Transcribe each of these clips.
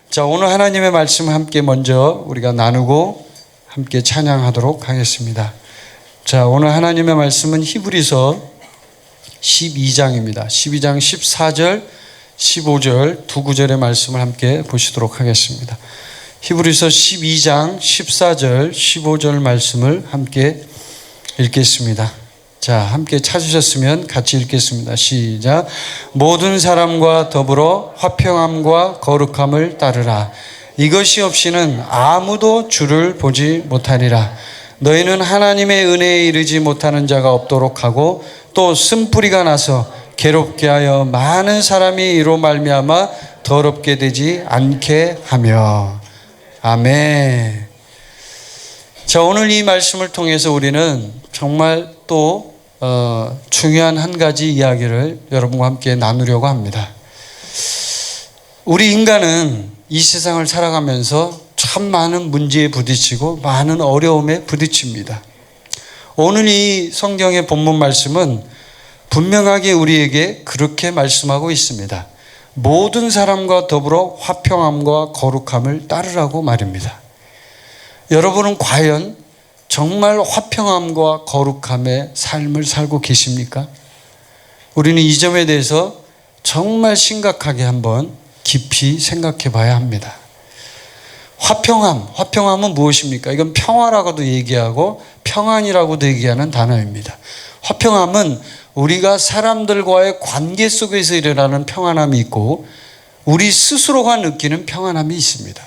자, 오늘 하나님의 말씀 함께 먼저 우리가 나누고 함께 찬양하도록 하겠습니다. 자, 오늘 하나님의 말씀은 히브리서 12장입니다. 12장 14절, 15절 두 구절의 말씀을 함께 보시도록 하겠습니다. 히브리서 12장 14절, 15절 말씀을 함께 읽겠습니다. 자, 함께 찾으셨으면 같이 읽겠습니다. 시작. 모든 사람과 더불어 화평함과 거룩함을 따르라. 이것이 없이는 아무도 주를 보지 못하리라. 너희는 하나님의 은혜에 이르지 못하는 자가 없도록 하고 또 쓴뿌리가 나서 괴롭게 하여 많은 사람이 이로 말미암아 더럽게 되지 않게 하며. 아멘. 자, 오늘 이 말씀을 통해서 우리는 정말 또 중요한 한 가지 이야기를 여러분과 함께 나누려고 합니다. 우리 인간은 이 세상을 살아가면서 참 많은 문제에 부딪히고 많은 어려움에 부딪힙니다. 오늘 이 성경의 본문 말씀은 분명하게 우리에게 그렇게 말씀하고 있습니다. 모든 사람과 더불어 화평함과 거룩함을 따르라고 말입니다. 여러분은 과연 정말 화평함과 거룩함의 삶을 살고 계십니까? 우리는 이 점에 대해서 정말 심각하게 한번 깊이 생각해 봐야 합니다. 화평함은 무엇입니까? 이건 평화라고도 얘기하고 평안이라고도 얘기하는 단어입니다. 화평함은 우리가 사람들과의 관계 속에서 일어나는 평안함이 있고 우리 스스로가 느끼는 평안함이 있습니다.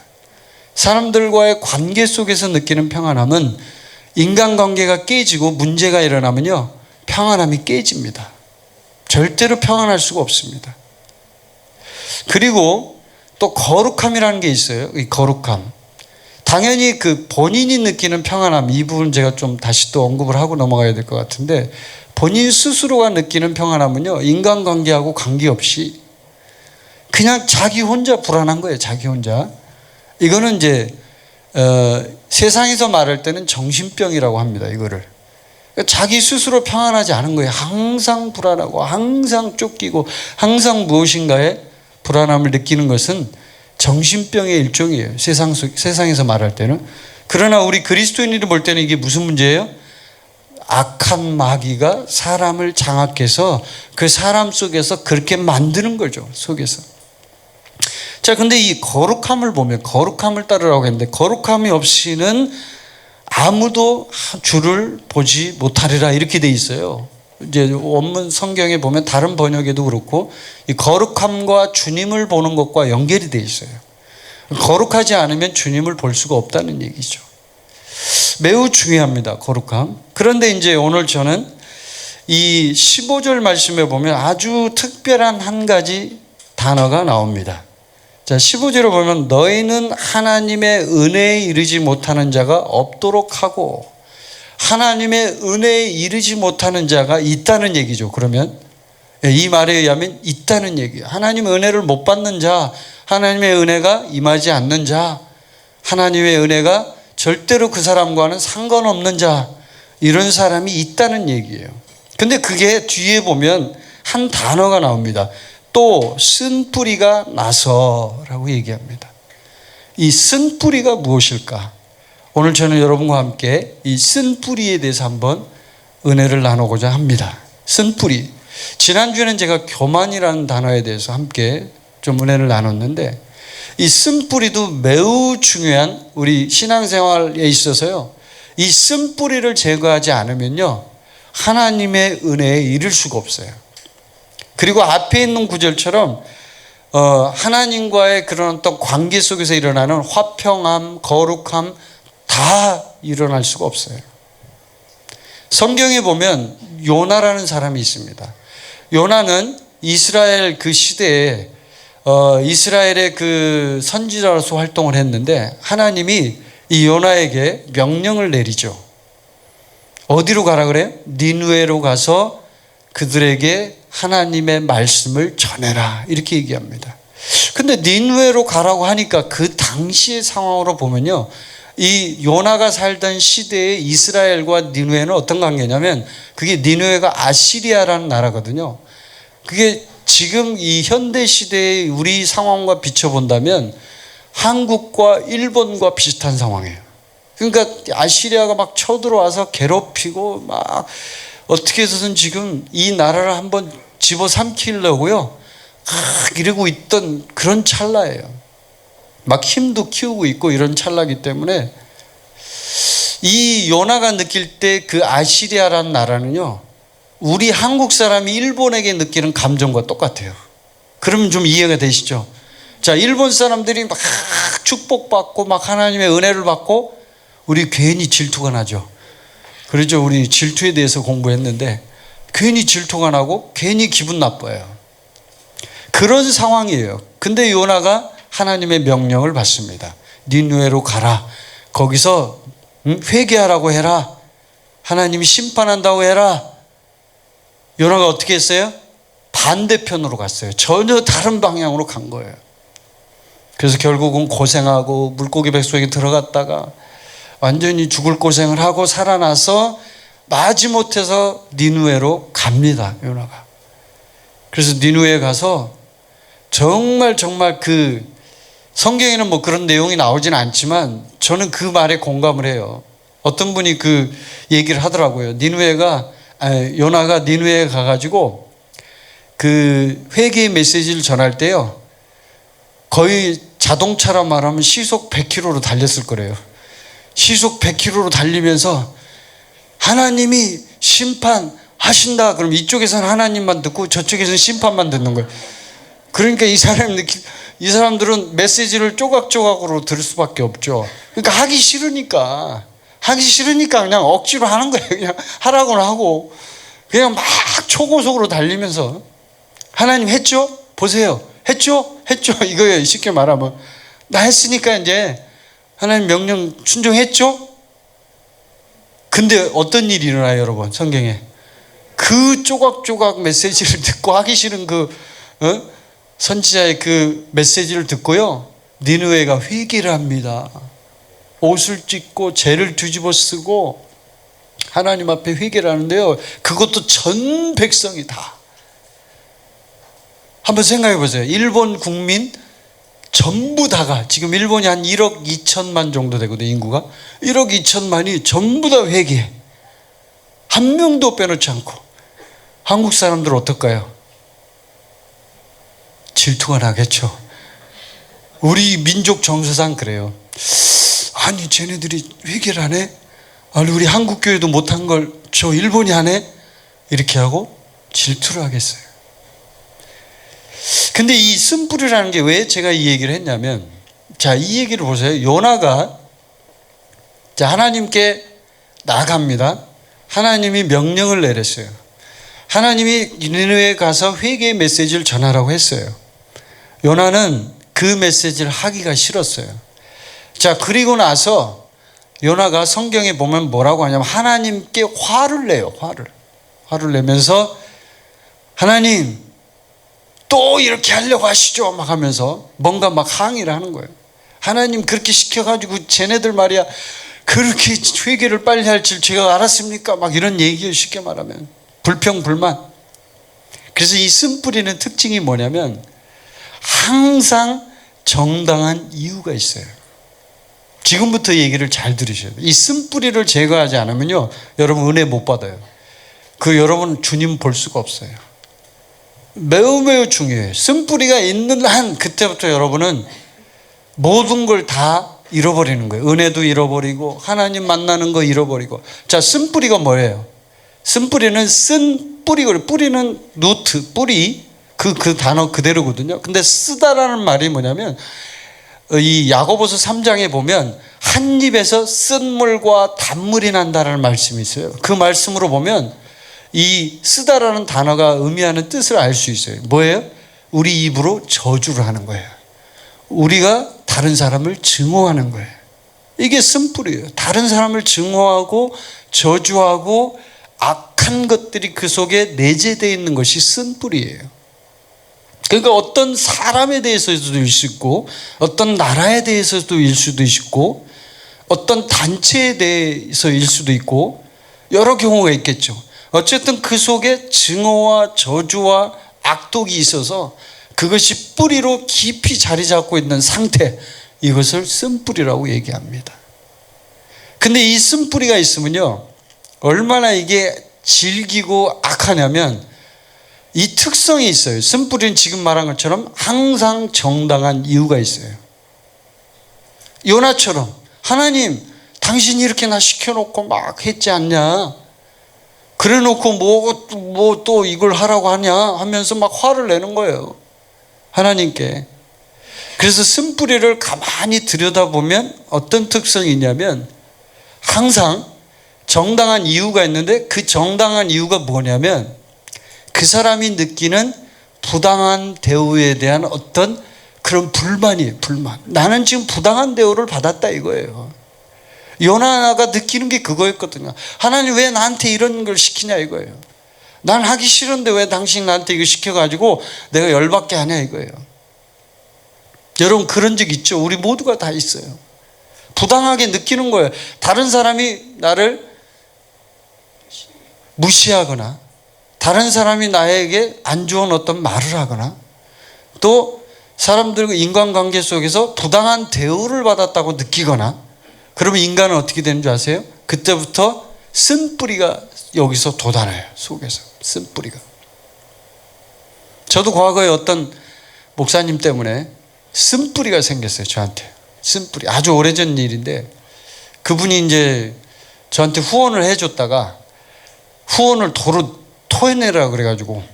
사람들과의 관계 속에서 느끼는 평안함은 인간관계가 깨지고 문제가 일어나면요, 평안함이 깨집니다. 절대로 평안할 수가 없습니다. 그리고 또 거룩함이라는 게 있어요. 이 거룩함. 당연히 그 본인이 느끼는 평안함, 이 부분 제가 좀 다시 또 언급을 하고 넘어가야 될 것 같은데, 본인 스스로가 느끼는 평안함은요, 인간관계하고 관계없이 그냥 자기 혼자 불안한 거예요. 자기 혼자. 이거는 이제 세상에서 말할 때는 정신병이라고 합니다. 이거를. 자기 스스로 평안하지 않은 거예요. 항상 불안하고 항상 쫓기고 항상 무엇인가에 불안함을 느끼는 것은 정신병의 일종이에요. 세상에서 말할 때는. 그러나 우리 그리스도인들이 볼 때는 이게 무슨 문제예요? 악한 마귀가 사람을 장악해서 그 사람 속에서 그렇게 만드는 거죠. 속에서. 자, 근데 이 거룩함을 보면 거룩함을 따르라고 했는데 거룩함이 없이는 아무도 주를 보지 못하리라 이렇게 돼 있어요. 이제 원문 성경에 보면 다른 번역에도 그렇고 이 거룩함과 주님을 보는 것과 연결이 돼 있어요. 거룩하지 않으면 주님을 볼 수가 없다는 얘기죠. 매우 중요합니다. 거룩함. 그런데 이제 오늘 저는 이 15절 말씀에 보면 아주 특별한 한 가지 단어가 나옵니다. 자, 15절을 보면 너희는 하나님의 은혜에 이르지 못하는 자가 없도록 하고, 하나님의 은혜에 이르지 못하는 자가 있다는 얘기죠. 그러면 이 말에 의하면 있다는 얘기예요. 하나님의 은혜를 못 받는 자, 하나님의 은혜가 임하지 않는 자, 하나님의 은혜가 절대로 그 사람과는 상관없는 자, 이런 사람이 있다는 얘기예요. 근데 그게 뒤에 보면 한 단어가 나옵니다. 또 쓴뿌리가 나서라고 얘기합니다. 이 쓴뿌리가 무엇일까? 오늘 저는 여러분과 함께 이 쓴뿌리에 대해서 한번 은혜를 나누고자 합니다. 쓴뿌리. 지난주에는 제가 교만이라는 단어에 대해서 함께 좀 은혜를 나눴는데, 이 쓴뿌리도 매우 중요한 우리 신앙생활에 있어서요, 이 쓴뿌리를 제거하지 않으면요, 하나님의 은혜에 이를 수가 없어요. 그리고 앞에 있는 구절처럼 하나님과의 그런 어떤 관계 속에서 일어나는 화평함, 거룩함 다 일어날 수가 없어요. 성경에 보면 요나라는 사람이 있습니다. 요나는 이스라엘 그 시대에 이스라엘의 그 선지자로서 활동을 했는데 하나님이 이 요나에게 명령을 내리죠. 어디로 가라 그래요? 니느웨로 가서 그들에게 하나님의 말씀을 전해라 이렇게 얘기합니다. 근데 니느웨로 가라고 하니까 그 당시의 상황으로 보면요, 이 요나가 살던 시대의 이스라엘과 니느웨는 어떤 관계냐면, 그게 니느웨가 아시리아라는 나라거든요. 그게 지금 이 현대 시대의 우리 상황과 비춰본다면 한국과 일본과 비슷한 상황이에요. 그러니까 아시리아가 막 쳐들어와서 괴롭히고 막 어떻게 해서든 지금 이 나라를 한번 집어삼키려고요. 이러고 있던 그런 찰나예요. 막 힘도 키우고 있고 이런 찰나이기 때문에 이 요나가 느낄 때 그 아시리아라는 나라는요, 우리 한국 사람이 일본에게 느끼는 감정과 똑같아요. 그러면 좀 이해가 되시죠? 자, 일본 사람들이 막 축복받고 막 하나님의 은혜를 받고 우리 괜히 질투가 나죠. 그렇죠. 우리 질투에 대해서 공부했는데 괜히 질투가 나고 괜히 기분 나빠요. 그런 상황이에요. 근데 요나가 하나님의 명령을 받습니다. 니느웨로 가라. 거기서 회개하라고 해라. 하나님이 심판한다고 해라. 요나가 어떻게 했어요? 반대편으로 갔어요. 전혀 다른 방향으로 간 거예요. 그래서 결국은 고생하고 물고기 뱃속에 들어갔다가 완전히 죽을 고생을 하고 살아나서 마지못해서 니느웨로 갑니다. 요나가. 그래서 니느웨에 가서 정말 그 성경에는 뭐 그런 내용이 나오진 않지만 저는 그 말에 공감을 해요. 어떤 분이 그 얘기를 하더라고요. 요나가 니느웨에 가가지고 그 회개의 메시지를 전할 때요, 거의 자동차라 말하면 시속 100km로 달렸을 거래요. 시속 100km로 달리면서 하나님이 심판하신다. 그럼 이쪽에서는 하나님만 듣고 저쪽에서는 심판만 듣는 거예요. 그러니까 이 사람들은 메시지를 조각조각으로 들을 수밖에 없죠. 그러니까 하기 싫으니까 그냥 억지로 하는 거예요. 그냥 하라고는 하고 그냥 막 초고속으로 달리면서 하나님 했죠? 보세요. 했죠? 이거예요. 쉽게 말하면 나 했으니까 이제 하나님 명령 순종했죠? 근데 어떤 일이 일어나요, 여러분? 성경에 그 조각조각 메시지를 듣고 하기 싫은 선지자의 그 메시지를 듣고요, 니느웨가 회개를 합니다. 옷을 찢고 죄를 뒤집어 쓰고 하나님 앞에 회개를 하는데요, 그것도 전 백성이 다. 한번 생각해 보세요. 일본 국민 전부 다가, 지금 일본이 한 1억 2천만 정도 되거든요, 인구가. 1억 2천만이 전부 다 회개해. 한 명도 빼놓지 않고. 한국 사람들 어떨까요? 질투가 나겠죠. 우리 민족 정서상 그래요. 아니 쟤네들이 회개를 하네? 아니 우리 한국 교회도 못한 걸 저 일본이 하네? 이렇게 하고 질투를 하겠어요. 근데 이 쓴뿌리라는 게 왜 제가 이 얘기를 했냐면, 자, 이 얘기를 보세요. 요나가 하나님께 나갑니다. 하나님이 명령을 내렸어요. 하나님이 니느웨에 가서 회개의 메시지를 전하라고 했어요. 요나는 그 메시지를 하기가 싫었어요. 자, 그리고 나서 요나가 성경에 보면 뭐라고 하냐면 하나님께 화를 내요. 화를 내면서 하나님 또 이렇게 하려고 하시죠? 막 하면서 뭔가 막 항의를 하는 거예요. 하나님 그렇게 시켜가지고 쟤네들 말이야 그렇게 회개를 빨리 할 줄 제가 알았습니까? 막 이런 얘기를 쉽게 말하면 불평 불만. 그래서 이 쓴뿌리는 특징이 뭐냐면 항상 정당한 이유가 있어요. 지금부터 얘기를 잘 들으셔야 돼요. 이 쓴뿌리를 제거하지 않으면요, 여러분 은혜 못 받아요. 여러분 주님 볼 수가 없어요. 매우 중요해요. 쓴뿌리가 있는 한 그때부터 여러분은 모든 걸 다 잃어버리는 거예요. 은혜도 잃어버리고 하나님 만나는 거 잃어버리고. 자, 쓴뿌리가 뭐예요? 쓴뿌리는 쓴 뿌리고, 뿌리는 루트, 뿌리, 그 단어 그대로거든요. 근데 쓰다라는 말이 뭐냐면 이 야고보서 3장에 보면 한 입에서 쓴물과 단물이 난다라는 말씀이 있어요. 그 말씀으로 보면 이 쓰다라는 단어가 의미하는 뜻을 알 수 있어요. 뭐예요? 우리 입으로 저주를 하는 거예요. 우리가 다른 사람을 증오하는 거예요. 이게 쓴뿌리예요. 다른 사람을 증오하고 저주하고 악한 것들이 그 속에 내재되어 있는 것이 쓴뿌리예요. 그러니까 어떤 사람에 대해서도 일 수 있고 어떤 나라에 대해서도 일 수도 있고 어떤 단체에 대해서일 수도 있고 여러 경우가 있겠죠. 어쨌든 그 속에 증오와 저주와 악독이 있어서 그것이 뿌리로 깊이 자리 잡고 있는 상태, 이것을 쓴뿌리라고 얘기합니다. 근데 이 쓴뿌리가 있으면요, 얼마나 이게 질기고 악하냐면 이 특성이 있어요. 쓴뿌리는 지금 말한 것처럼 항상 정당한 이유가 있어요. 요나처럼 하나님, 당신이 이렇게 나 시켜놓고 막 했지 않냐, 그래 놓고 뭐 또 이걸 하라고 하냐 하면서 막 화를 내는 거예요, 하나님께. 그래서 쓴뿌리를 가만히 들여다보면 어떤 특성이 있냐면 항상 정당한 이유가 있는데, 그 정당한 이유가 뭐냐면 그 사람이 느끼는 부당한 대우에 대한 어떤 그런 불만이에요. 불만. 나는 지금 부당한 대우를 받았다 이거예요. 요나가 느끼는 게 그거였거든요. 하나님 왜 나한테 이런 걸 시키냐 이거예요. 난 하기 싫은데 왜 당신 나한테 이거 시켜가지고 내가 열받게 하냐 이거예요. 여러분 그런 적 있죠? 우리 모두가 다 있어요. 부당하게 느끼는 거예요. 다른 사람이 나를 무시하거나 다른 사람이 나에게 안 좋은 어떤 말을 하거나 또 사람들과 인간관계 속에서 부당한 대우를 받았다고 느끼거나, 그러면 인간은 어떻게 되는 줄 아세요? 그때부터 쓴뿌리가 여기서 돋아나요. 속에서 쓴뿌리가. 저도 과거에 어떤 목사님 때문에 쓴뿌리가 생겼어요. 저한테 쓴뿌리. 아주 오래전 일인데, 그분이 이제 저한테 후원을 해줬다가 후원을 도로 토해내라 그래가지고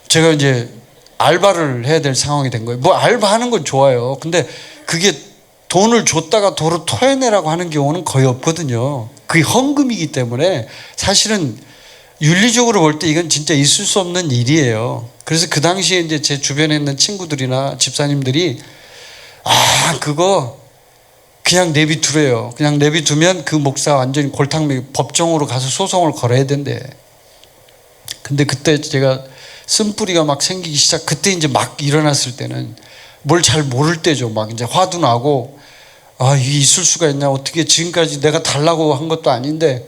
제가 이제 알바를 해야 될 상황이 된 거예요. 뭐 알바하는 건 좋아요. 근데 그게 돈을 줬다가 도로 토해내라고 하는 경우는 거의 없거든요. 그게 헌금이기 때문에 사실은 윤리적으로 볼 때 이건 진짜 있을 수 없는 일이에요. 그래서 그 당시에 이제 제 주변에 있는 친구들이나 집사님들이 그거 그냥 내비두래요. 그냥 내비두면 그 목사 완전히 골탕 법정으로 가서 소송을 걸어야 된대. 근데 그때 제가 쓴뿌리가 막 생기기 그때 이제 막 일어났을 때는 뭘 잘 모를 때죠. 막 이제 화도 나고, 이게 있을 수가 있냐, 어떻게 지금까지 내가 달라고 한 것도 아닌데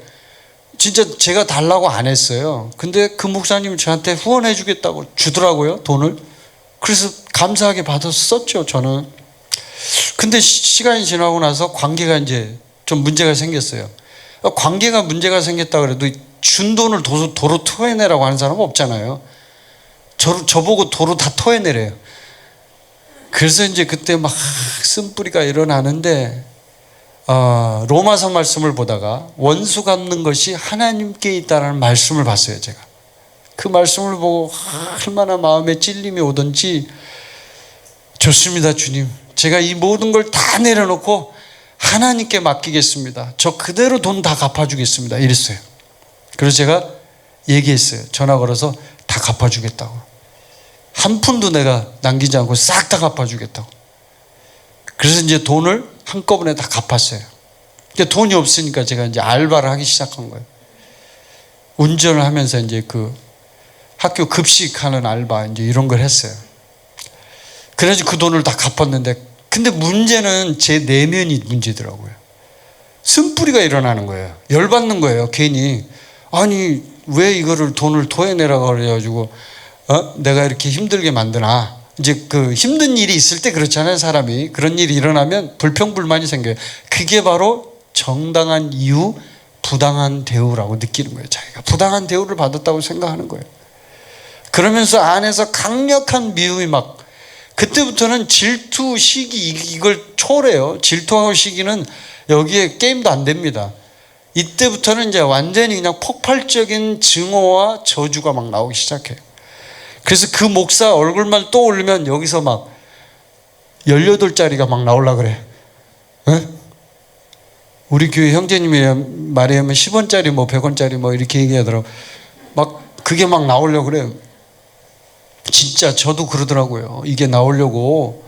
진짜 제가 달라고 안 했어요. 근데 그 목사님이 저한테 후원해 주겠다고 주더라고요, 돈을. 그래서 감사하게 받아서 썼죠, 저는. 근데 시간이 지나고 나서 관계가 이제 좀 문제가 생겼어요. 관계가 문제가 생겼다 그래도 준 돈을 도로 토해내라고 하는 사람은 없잖아요. 저보고 도로 다 토해내래요. 그래서 이제 그때 막 쓴뿌리가 일어나는데, 로마서 말씀을 보다가 원수 갚는 것이 하나님께 있다라는 말씀을 봤어요. 제가 그 말씀을 보고 얼마나 마음에 찔림이 오던지, 좋습니다 주님, 제가 이 모든 걸 다 내려놓고 하나님께 맡기겠습니다. 저 그대로 돈 다 갚아주겠습니다 이랬어요. 그래서 제가 얘기했어요. 전화 걸어서 다 갚아주겠다고. 한 푼도 내가 남기지 않고 싹 다 갚아주겠다고. 그래서 이제 돈을 한꺼번에 다 갚았어요. 돈이 없으니까 제가 이제 알바를 하기 시작한 거예요. 운전을 하면서 이제 그 학교 급식하는 알바 이제 이런 걸 했어요. 그래서 그 돈을 다 갚았는데, 근데 문제는 제 내면이 문제더라고요. 쓴뿌리가 일어나는 거예요. 열받는 거예요, 괜히. 아니 왜 이거를 돈을 토해내라고 그래가지고 내가 이렇게 힘들게 만드나. 이제 그 힘든 일이 있을 때 그렇잖아요. 사람이 그런 일이 일어나면 불평불만이 생겨요. 그게 바로 정당한 이유, 부당한 대우라고 느끼는 거예요. 자기가 부당한 대우를 받았다고 생각하는 거예요. 그러면서 안에서 강력한 미움이 막, 그때부터는 질투, 시기 이걸 초월해요. 질투하고 시기는 여기에 게임도 안 됩니다. 이때부터는 이제 완전히 그냥 폭발적인 증오와 저주가 막 나오기 시작해요. 그래서 그 목사 얼굴만 떠올리면 여기서 막 18짜리가 막 나오려고 그래. 에? 우리 교회 형제님이 말에 하면 10원짜리 뭐 100원짜리 뭐 이렇게 얘기하더라고. 막 그게 막 나오려고 그래요. 진짜 저도 그러더라고요. 이게 나오려고.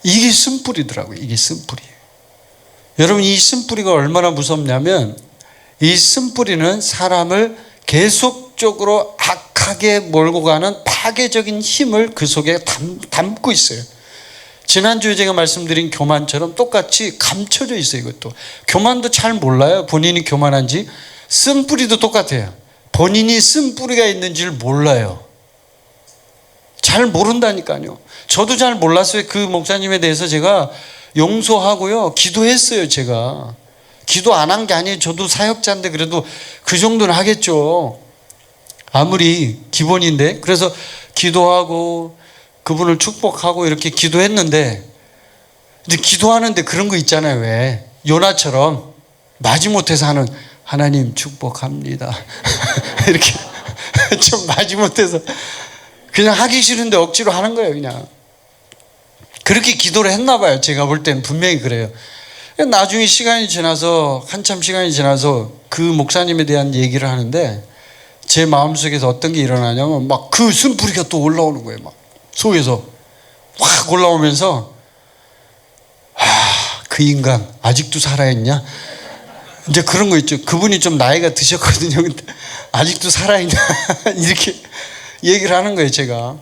이게 쓴뿌리더라고요. 이게 쓴뿌리. 여러분 이 쓴뿌리가 얼마나 무섭냐면, 이 쓴뿌리는 사람을 계속적으로 악하게 몰고 가는 파괴적인 힘을 그 속에 담고 있어요. 지난주에 제가 말씀드린 교만처럼 똑같이 감춰져 있어요. 이것도 교만도 잘 몰라요. 본인이 교만한지. 쓴뿌리도 똑같아요. 본인이 쓴뿌리가 있는지를 몰라요. 잘 모른다니까요. 저도 잘 몰랐어요. 그 목사님에 대해서 제가 용서하고요, 기도했어요. 제가 기도 안 한 게 아니에요. 저도 사역자인데 그래도 그 정도는 하겠죠. 아무리 기본인데. 그래서 기도하고 그분을 축복하고 이렇게 기도했는데, 근데 기도하는데 그런 거 있잖아요. 왜 요나처럼 마지못해서 하는, 하나님 축복합니다 이렇게 좀 마지못해서 그냥 하기 싫은데 억지로 하는 거예요. 그냥 그렇게 기도를 했나 봐요. 제가 볼 때는 분명히 그래요. 나중에 시간이 지나서, 한참 시간이 지나서 그 목사님에 대한 얘기를 하는데 제 마음속에서 어떤 게 일어나냐면 막 그 쓴뿌리가 또 올라오는 거예요. 막 속에서 확 올라오면서, 그 인간 아직도 살아있냐? 이제 그런 거 있죠. 그분이 좀 나이가 드셨거든요. 근데 아직도 살아있냐? 이렇게 얘기를 하는 거예요, 제가.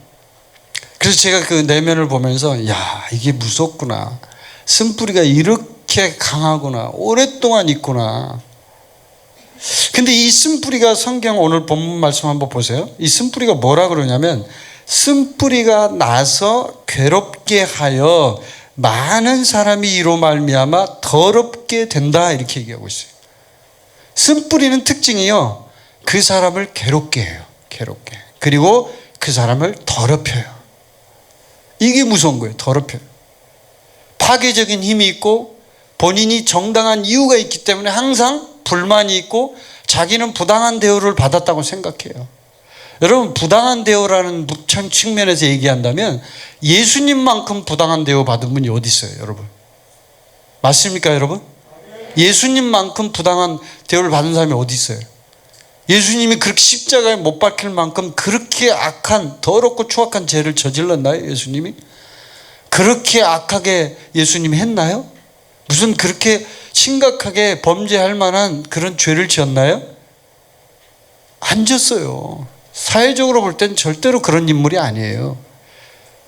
그래서 제가 그 내면을 보면서, 야, 이게 무섭구나. 쓴뿌리가 이렇게 강하구나. 오랫동안 있구나. 근데 이 쓴뿌리가, 성경 오늘 본문 말씀 한번 보세요. 이 쓴뿌리가 뭐라 그러냐면, 쓴뿌리가 나서 괴롭게 하여 많은 사람이 이로 말미암아 더럽게 된다, 이렇게 얘기하고 있어요. 쓴뿌리는 특징이요, 그 사람을 괴롭게 해요. 괴롭게. 그리고 그 사람을 더럽혀요. 이게 무서운 거예요. 더럽혀요. 파괴적인 힘이 있고 본인이 정당한 이유가 있기 때문에 항상 불만이 있고 자기는 부당한 대우를 받았다고 생각해요. 여러분, 부당한 대우라는 측면에서 얘기한다면 예수님만큼 부당한 대우 받은 분이 어디 있어요, 여러분? 맞습니까, 여러분? 예수님만큼 부당한 대우를 받은 사람이 어디 있어요? 예수님이 그렇게 십자가에 못 박힐 만큼 그렇게 악한, 더럽고 추악한 죄를 저질렀나요, 예수님이? 그렇게 악하게 예수님이 했나요? 무슨 그렇게 심각하게 범죄할 만한 그런 죄를 지었나요? 안 졌어요. 사회적으로 볼 땐 절대로 그런 인물이 아니에요.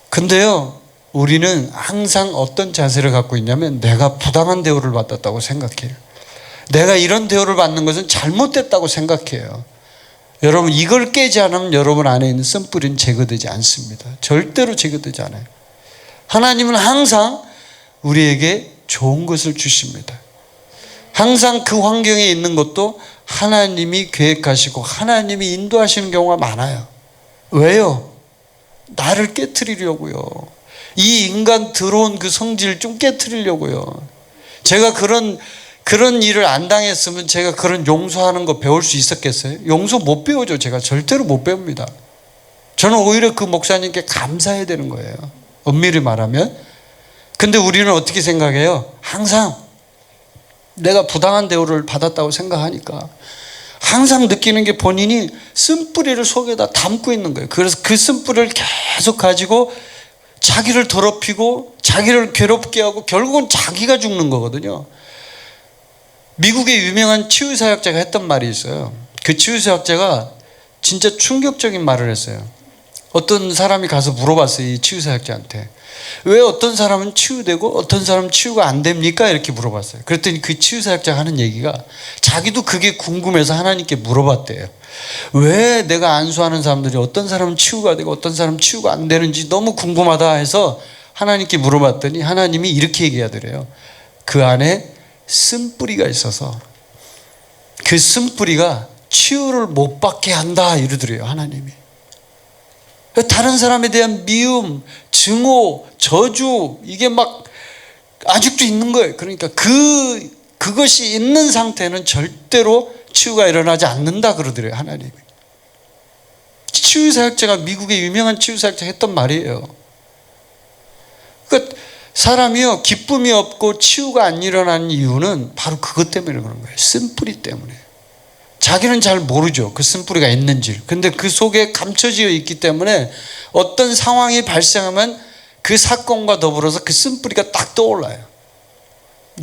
근데요, 우리는 항상 어떤 자세를 갖고 있냐면 내가 부당한 대우를 받았다고 생각해요. 내가 이런 대우를 받는 것은 잘못됐다고 생각해요. 여러분, 이걸 깨지 않으면 여러분 안에 있는 쓴뿌리는 제거되지 않습니다. 절대로 제거되지 않아요. 하나님은 항상 우리에게 좋은 것을 주십니다. 항상 그 환경에 있는 것도 하나님이 계획하시고 하나님이 인도하시는 경우가 많아요. 왜요? 나를 깨트리려고요. 이 인간 들어온 그 성질을 좀 깨트리려고요. 제가 그런 일을 안 당했으면 제가 그런 용서하는 거 배울 수 있었겠어요? 용서 못 배우죠. 제가 절대로 못 배웁니다. 저는 오히려 그 목사님께 감사해야 되는 거예요, 엄밀히 말하면. 근데 우리는 어떻게 생각해요? 항상 내가 부당한 대우를 받았다고 생각하니까 항상 느끼는 게 본인이 쓴뿌리를 속에다 담고 있는 거예요. 그래서 그 쓴뿌리를 계속 가지고 자기를 더럽히고 자기를 괴롭게 하고 결국은 자기가 죽는 거거든요. 미국의 유명한 치유사역자가 했던 말이 있어요. 그 치유사역자가 진짜 충격적인 말을 했어요. 어떤 사람이 가서 물어봤어요, 이 치유사역자한테. 왜 어떤 사람은 치유되고 어떤 사람은 치유가 안 됩니까? 이렇게 물어봤어요. 그랬더니 그 치유사역자가 하는 얘기가, 자기도 그게 궁금해서 하나님께 물어봤대요. 왜 내가 안수하는 사람들이 어떤 사람은 치유가 되고 어떤 사람은 치유가 안 되는지 너무 궁금하다 해서 하나님께 물어봤더니 하나님이 이렇게 얘기하더래요. 그 안에 쓴뿌리가 있어서 그 쓴뿌리가 치유를 못 받게 한다, 이러더래요, 하나님이. 다른 사람에 대한 미움, 증오, 저주, 이게 막 아직도 있는 거예요. 그러니까 그것이 있는 상태는 절대로 치유가 일어나지 않는다 그러더래요, 하나님이. 치유사역자가, 미국의 유명한 치유사역자가 했던 말이에요. 그러니까 사람이요, 기쁨이 없고 치유가 안 일어나는 이유는 바로 그것 때문에 그런 거예요. 쓴뿌리 때문에. 자기는 잘 모르죠, 그 쓴뿌리가 있는지. 근데 그 속에 감춰져 있기 때문에 어떤 상황이 발생하면 그 사건과 더불어서 그 쓴뿌리가 딱 떠올라요.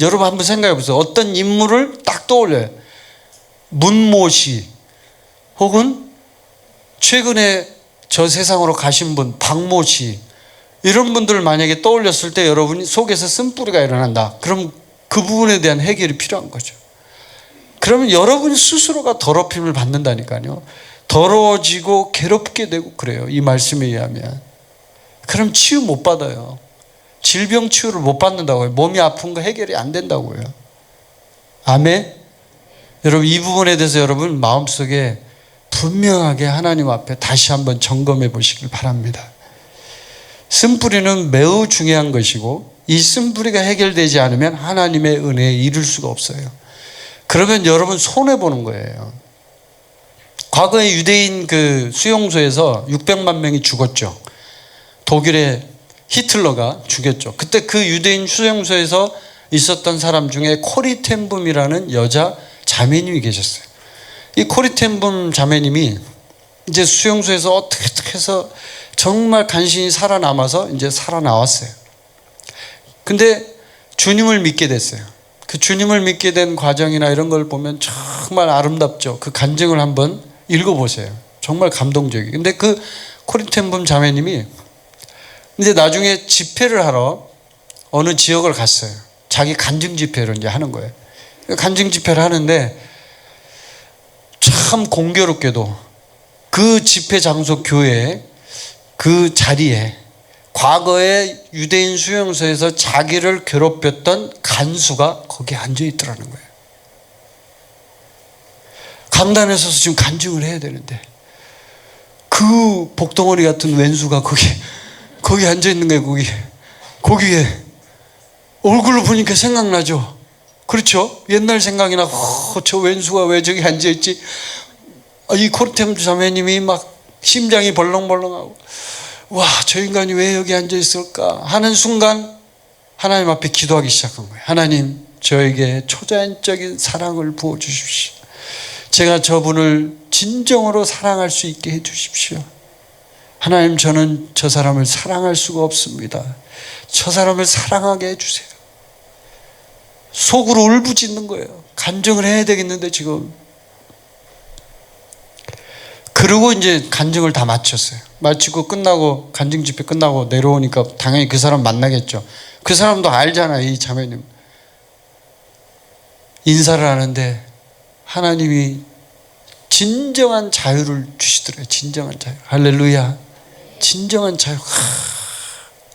여러분 한번 생각해 보세요. 어떤 인물을 딱 떠올려요. 문모 씨, 혹은 최근에 저 세상으로 가신 분 박모 씨, 이런 분들을 만약에 떠올렸을 때 여러분이 속에서 쓴뿌리가 일어난다. 그럼 그 부분에 대한 해결이 필요한 거죠. 그러면 여러분 스스로가 더럽힘을 받는다니까요. 더러워지고 괴롭게 되고 그래요, 이 말씀에 의하면. 그럼 치유 못 받아요. 질병 치유를 못 받는다고요. 몸이 아픈 거 해결이 안 된다고요. 아멘. 여러분, 이 부분에 대해서 여러분 마음속에 분명하게 하나님 앞에 다시 한번 점검해 보시길 바랍니다. 쓴뿌리는 매우 중요한 것이고, 이 쓴뿌리가 해결되지 않으면 하나님의 은혜에 이를 수가 없어요. 그러면 여러분 손해보는 거예요. 과거에 유대인 그 수용소에서 600만 명이 죽었죠. 독일의 히틀러가 죽였죠. 그때 그 유대인 수용소에서 있었던 사람 중에 코리 텐붐이라는 여자 자매님이 계셨어요. 이 코리 텐붐 자매님이 이제 수용소에서 어떻게 해서 정말 간신히 살아남아서 이제 살아나왔어요. 근데 주님을 믿게 됐어요. 그 주님을 믿게 된 과정이나 이런 걸 보면 정말 아름답죠. 그 간증을 한번 읽어보세요. 정말 감동적이에요. 근데 그 코리 텐붐 자매님이 이제 나중에 집회를 하러 어느 지역을 갔어요. 자기 간증 집회를 이제 하는 거예요. 간증 집회를 하는데 참 공교롭게도 그 집회 장소 교회에 그 자리에 과거에 유대인 수용소에서 자기를 괴롭혔던 간수가 거기에 앉아 있더라는 거예요. 강단에 서서 지금 간증을 해야 되는데 그 복덩어리 같은 왼수가 거기 앉아 있는 거예요. 거기에 얼굴로 보니까 생각나죠. 그렇죠? 옛날 생각이 나. 저 왼수가 왜 저기 앉아 있지? 이 코르템 자매님이 막 심장이 벌렁벌렁하고, 와, 저 인간이 왜 여기 앉아 있을까 하는 순간 하나님 앞에 기도하기 시작한 거예요. 하나님, 저에게 초자연적인 사랑을 부어 주십시오. 제가 저분을 진정으로 사랑할 수 있게 해 주십시오. 하나님, 저는 저 사람을 사랑할 수가 없습니다. 저 사람을 사랑하게 해주세요. 속으로 울부짖는 거예요. 간증을 해야 되겠는데 지금. 그리고 이제 간증을 다 마쳤어요. 마치고 끝나고 간증 집회 끝나고 내려오니까 당연히 그 사람 만나겠죠. 그 사람도 알잖아요. 이 자매님. 인사를 하는데 하나님이 진정한 자유를 주시더래요. 진정한 자유. 할렐루야. 진정한 자유.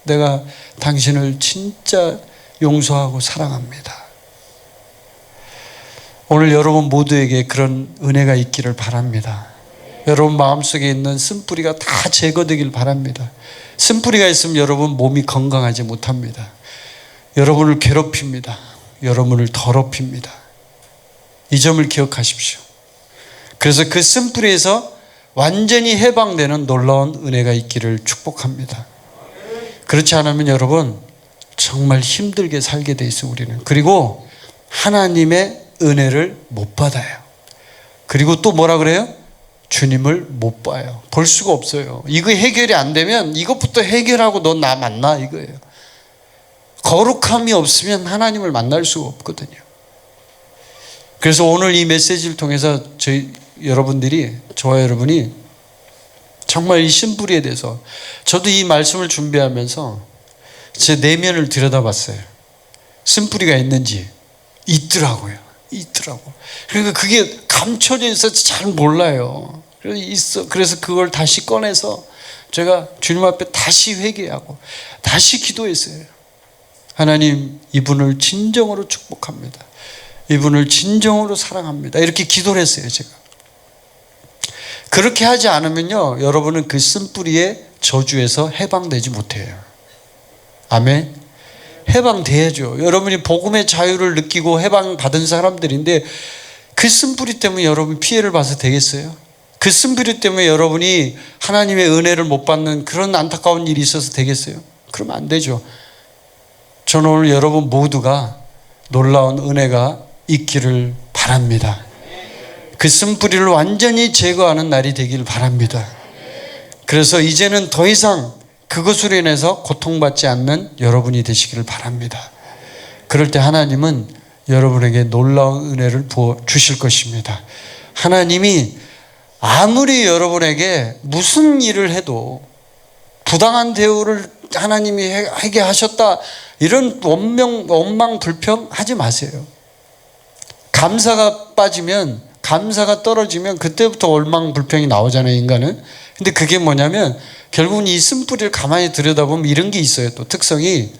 내가 당신을 진짜 용서하고 사랑합니다. 오늘 여러분 모두에게 그런 은혜가 있기를 바랍니다. 여러분 마음속에 있는 쓴뿌리가 다 제거되길 바랍니다. 쓴뿌리가 있으면 여러분 몸이 건강하지 못합니다. 여러분을 괴롭힙니다. 여러분을 더럽힙니다. 이 점을 기억하십시오. 그래서 그 쓴뿌리에서 완전히 해방되는 놀라운 은혜가 있기를 축복합니다. 그렇지 않으면 여러분 정말 힘들게 살게 돼 있어요. 우리는. 그리고 하나님의 은혜를 못 받아요. 그리고 또 뭐라 그래요? 주님을 못 봐요. 볼 수가 없어요. 이거 해결이 안 되면 이것부터 해결하고 너 나 만나 이거예요. 거룩함이 없으면 하나님을 만날 수가 없거든요. 그래서 오늘 이 메시지를 통해서 저와 여러분이 정말 이 신뿌리에 대해서, 저도 이 말씀을 준비하면서 제 내면을 들여다봤어요. 신뿌리가 있는지. 있더라고요. 그러니까 그게 감춰져 있어서 잘 몰라요. 그래서 그걸 다시 꺼내서 제가 주님 앞에 다시 회개하고 다시 기도했어요. 하나님, 이분을 진정으로 축복합니다. 이분을 진정으로 사랑합니다. 이렇게 기도를 했어요. 제가. 그렇게 하지 않으면요, 여러분은 그 쓴뿌리의 저주에서 해방되지 못해요. 아멘. 해방돼야죠. 여러분이 복음의 자유를 느끼고 해방받은 사람들인데 그 쓴뿌리 때문에 여러분이 피해를 봐서 되겠어요? 그 쓴뿌리 때문에 여러분이 하나님의 은혜를 못 받는 그런 안타까운 일이 있어서 되겠어요? 그러면 안 되죠. 저는 오늘 여러분 모두가 놀라운 은혜가 있기를 바랍니다. 그 쓴뿌리를 완전히 제거하는 날이 되길 바랍니다. 그래서 이제는 더 이상 그것으로 인해서 고통받지 않는 여러분이 되시기를 바랍니다. 그럴 때 하나님은 여러분에게 놀라운 은혜를 부어 주실 것입니다. 하나님이 아무리 여러분에게 무슨 일을 해도 부당한 대우를 하나님이 하게 하셨다, 이런 원망 불평 하지 마세요. 감사가 빠지면 감사가 떨어지면 그때부터 원망불평이 나오잖아요, 인간은. 근데 그게 뭐냐면 결국은 이 쓴뿌리를 가만히 들여다보면 이런 게 있어요. 또 특성이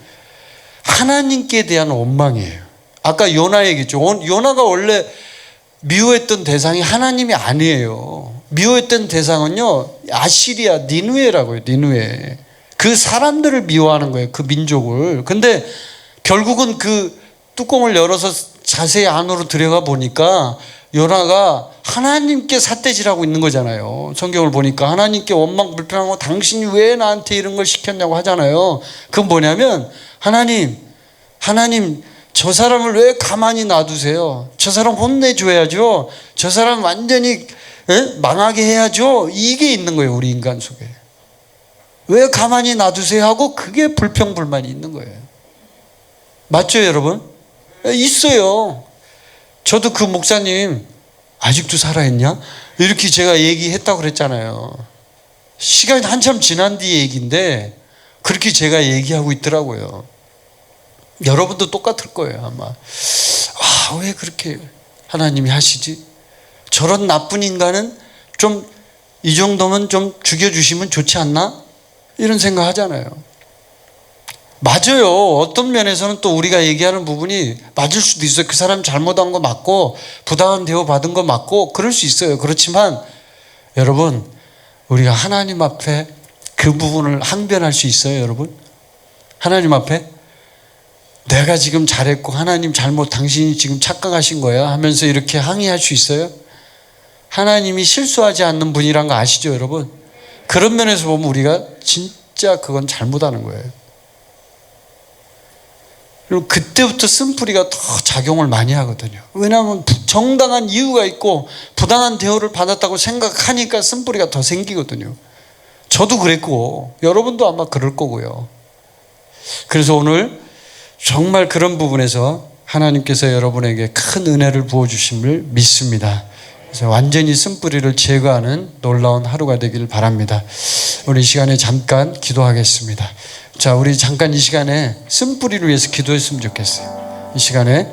하나님께 대한 원망이에요. 아까 요나 얘기했죠. 요나가 원래 미워했던 대상이 하나님이 아니에요. 미워했던 대상은요, 아시리아 니느웨라고요. 니느웨. 그 사람들을 미워하는 거예요. 그 민족을. 근데 결국은 그 뚜껑을 열어서 자세히 안으로 들여가 보니까 요나가 하나님께 삿대질하고 있는 거잖아요. 성경을 보니까 하나님께 원망불평하고 당신이 왜 나한테 이런 걸 시켰냐고 하잖아요. 그건 뭐냐면 하나님 저 사람을 왜 가만히 놔두세요? 저 사람 혼내줘야죠. 저 사람 완전히 망하게 해야죠. 이게 있는 거예요, 우리 인간 속에. 왜 가만히 놔두세요 하고 그게 불평불만이 있는 거예요. 맞죠, 여러분? 있어요. 저도 그 목사님 아직도 살아있냐? 이렇게 제가 얘기했다고 그랬잖아요. 시간이 한참 지난 뒤 얘기인데 그렇게 제가 얘기하고 있더라고요. 여러분도 똑같을 거예요, 아마. 왜 그렇게 하나님이 하시지? 저런 나쁜 인간은 좀 이 정도면 좀 죽여주시면 좋지 않나? 이런 생각 하잖아요. 맞아요. 어떤 면에서는 또 우리가 얘기하는 부분이 맞을 수도 있어요. 그 사람 잘못한 거 맞고 부당한 대우 받은 거 맞고 그럴 수 있어요. 그렇지만 여러분, 우리가 하나님 앞에 그 부분을 항변할 수 있어요, 여러분? 하나님 앞에 내가 지금 잘했고 하나님 잘못, 당신이 지금 착각하신 거야 하면서 이렇게 항의할 수 있어요? 하나님이 실수하지 않는 분이란 거 아시죠, 여러분? 그런 면에서 보면 우리가 진짜 그건 잘못하는 거예요. 그리고 그때부터 쓴뿌리가 더 작용을 많이 하거든요. 왜냐하면 정당한 이유가 있고 부당한 대우를 받았다고 생각하니까 쓴뿌리가 더 생기거든요. 저도 그랬고 여러분도 아마 그럴 거고요. 그래서 오늘 정말 그런 부분에서 하나님께서 여러분에게 큰 은혜를 부어주심을 믿습니다. 그래서 완전히 쓴뿌리를 제거하는 놀라운 하루가 되기를 바랍니다. 우리 이 시간에 잠깐 기도하겠습니다. 자, 우리 잠깐 이 시간에 쓴뿌리를 위해서 기도했으면 좋겠어요. 이 시간에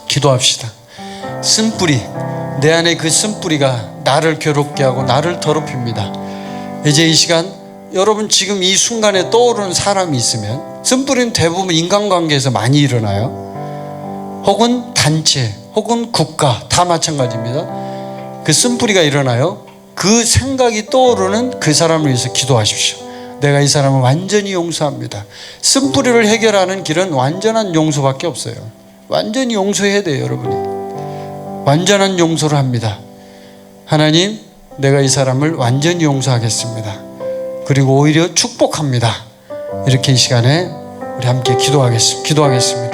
기도합시다. 쓴뿌리, 내 안에 그 쓴뿌리가 나를 괴롭게 하고 나를 더럽힙니다. 이제 이 시간 여러분 지금 이 순간에 떠오르는 사람이 있으면, 쓴뿌리는 대부분 인간관계에서 많이 일어나요. 혹은 단체, 혹은 국가, 다 마찬가지입니다. 그 쓴뿌리가 일어나요. 그 생각이 떠오르는 그 사람을 위해서 기도하십시오. 내가 이 사람을 완전히 용서합니다. 쓴뿌리를 해결하는 길은 완전한 용서밖에 없어요. 완전히 용서해야 돼요, 여러분이. 완전한 용서를 합니다. 하나님, 내가 이 사람을 완전히 용서하겠습니다. 그리고 오히려 축복합니다. 이렇게 이 시간에 우리 함께 기도하겠습니다.